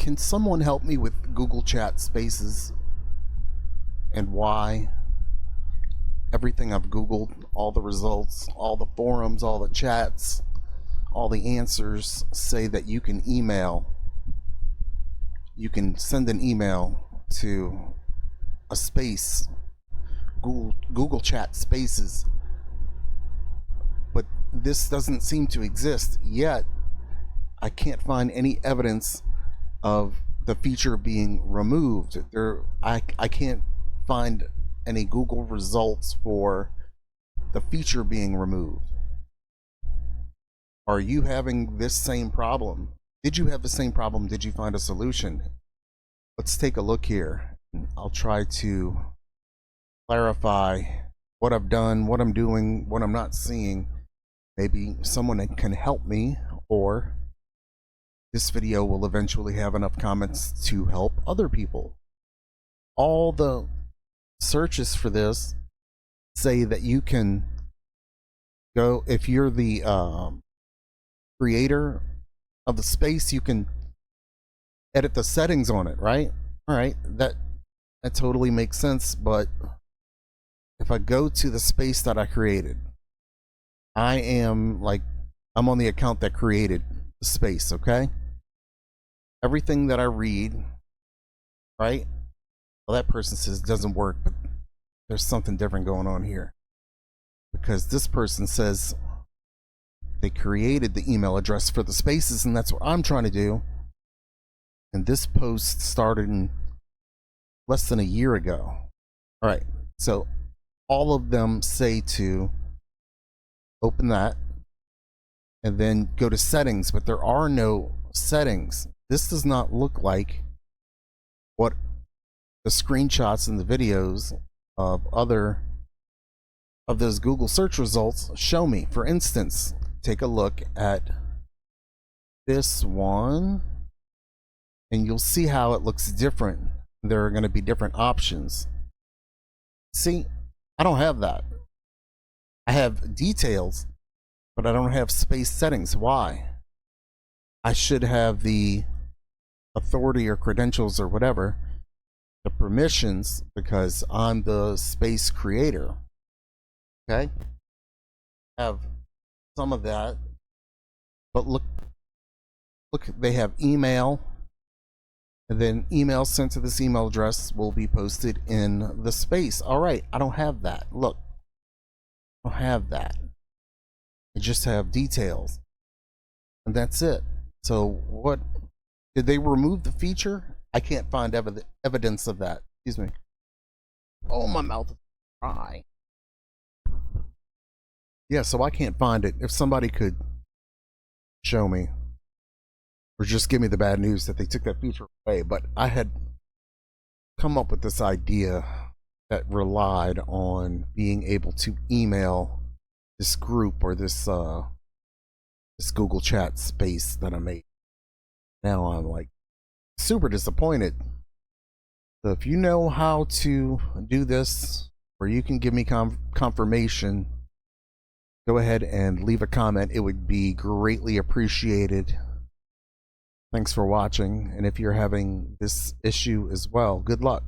Can someone help me with Google Chat Spaces and why everything I've Googled, all the results, all the forums, all the chats, all the answers say that you can send an email to a space, Google Chat Spaces, but this doesn't seem to exist yet. I can't find any evidence of the feature being removed. I can't find any Google results for the feature being removed. Are you having this same problem? Did you have the same problem? Did you find a solution? Let's take a look here. I'll try to clarify what I've done, what I'm doing, what I'm not seeing. Maybe someone can help me, or this video will eventually have enough comments to help other people. All the searches for this say that you can go, if you're the creator of the space, you can edit the settings on it, right? All right, that totally makes sense. But if I go to the space that I created, I'm on the account that created the space, okay? Everything that I read, right? Well, that person says it doesn't work, but there's something different going on here, because this person says they created the email address for the spaces, and that's what I'm trying to do. And this post started in less than a year ago. All right, so all of them say to open that and then go to settings, but there are no settings. This does not look like what the screenshots and the videos of those Google search results show me. For instance, take a look at this one and you'll see how it looks different. There are going to be different options. See, I don't have that. I have details, but I don't have space settings. Why? I should have the authority or credentials or whatever, the permissions, because I'm the space creator. Okay? Have some of that, but look, they have email, and then email sent to this email address will be posted in the space. All right, I don't have that. Look, I don't have that. I just have details, and that's it. So what, did they remove the feature? I can't find evidence of that. Excuse me. Oh, my mouth is dry. Yeah, so I can't find it. If somebody could show me, or just give me the bad news that they took that feature away. But I had come up with this idea that relied on being able to email this group, or this Google Chat space that I made. Now I'm like super disappointed. So if you know how to do this, or you can give me confirmation, go ahead and leave a comment. It would be greatly appreciated. Thanks for watching, and if you're having this issue as well, good luck.